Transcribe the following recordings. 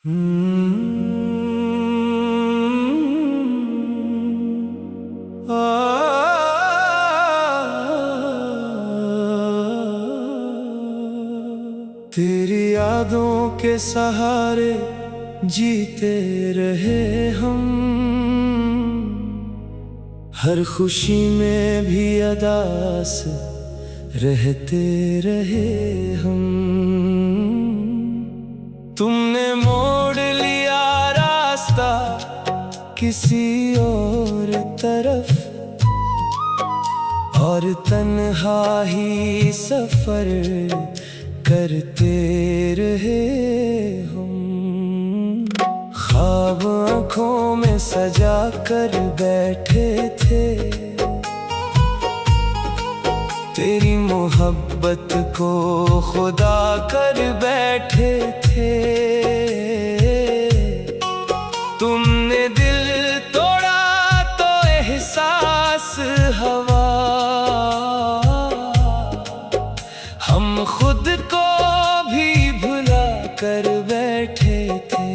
तेरी यादों के सहारे जीते रहे हम, हर खुशी में भी अदास रहते रहे हम। तुमने मोड़ लिया रास्ता किसी और तरफ, और तन्हा ही सफर करते रहे हम। ख्वाब आँखों में सजा कर बैठे थे, तेरी मोहब्बत को खुदा कर बैठे थे। तुमने दिल तोड़ा तो एहसास हवा, हम खुद को भी भुला कर बैठे थे।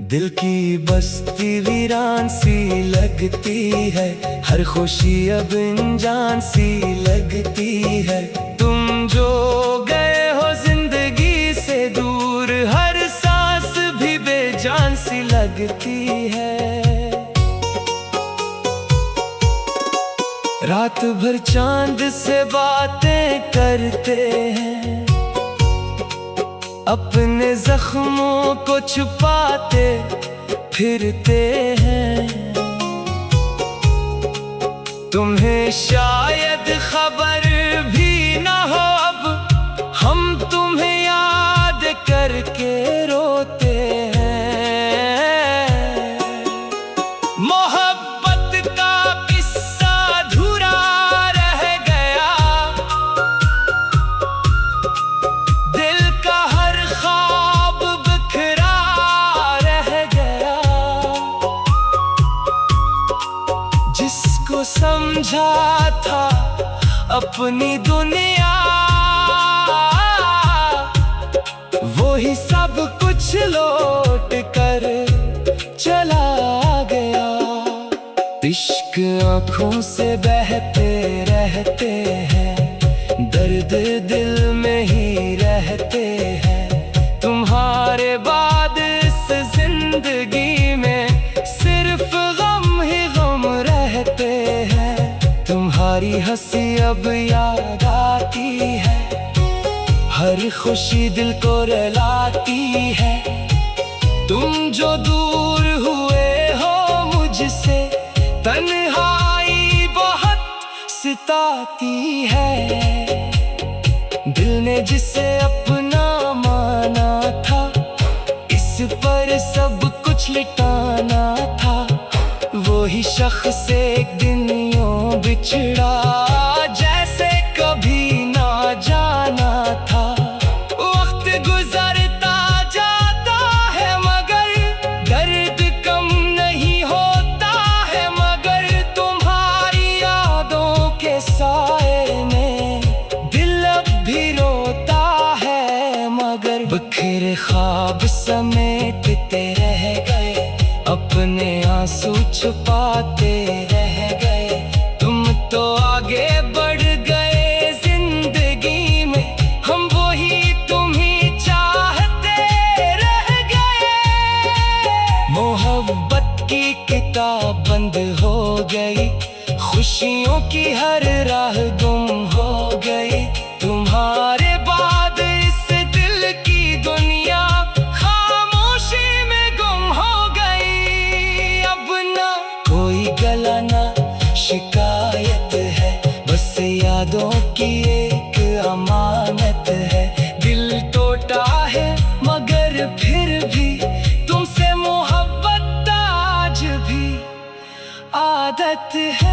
दिल की बस्ती वीरान सी लगती है, हर खुशी अब अनजान सी लगती है। तुम जो गए हो जिंदगी से दूर, हर सांस भी बेजान सी लगती है। रात भर चांद से बातें करते हैं, अपने जख्मों को छुपाते फिरते हैं। तुम्हें शायद खबर भी ना हो अब, हम तुम्हें याद करके रोते हैं। मोहब्बत का किस्सा अधूरा रह गया, दिल का हर ख्वाब बिखरा रह गया। जिसको समझा था अपनी दुनिया, वो ही सब कुछ लौट कर चला गया। इश्क आँखों से बहते रहते हैं, दर्द दिल में ही रहते हैं। तुम्हारे बाद इस जिंदगी में सिर्फ गम ही गम रहते हैं। तुम्हारी हंसी अब याद आती है, हर खुशी दिल को रुलाती है। तुम जो दूर हुए हो मुझसे, तन्हाई बहुत सिताती है। दिल ने जिसे अपना माना था, इस पर सब कुछ लिटाना था। वो ही शख्स एक दिन यूं बिछड़ा, जैसे कभी ना जाना था। वक्त गुजरता जाता है मगर दर्द कम नहीं होता है। मगर तुम्हारी यादों के साए में दिल अब भी रोता है। मगर बिखरे ख्वाब समेटते रह गए, अपने आंसू छुपाते रह गए। तुम तो आगे बढ़ गए जिंदगी में, हम वही तुम्ही चाहते रह गए। मोहब्बत की किताब बंद हो गई, खुशियों की हर राह गुम हो गई। तुम्हारे बाद इस दिल की दुनिया खामोशी में गुम हो गई। अब ना कोई गला ना शिकायत है, बस यादों की एक अमानत है। दिल टूटा है मगर फिर भी तुमसे मोहब्बत आज भी आदत है।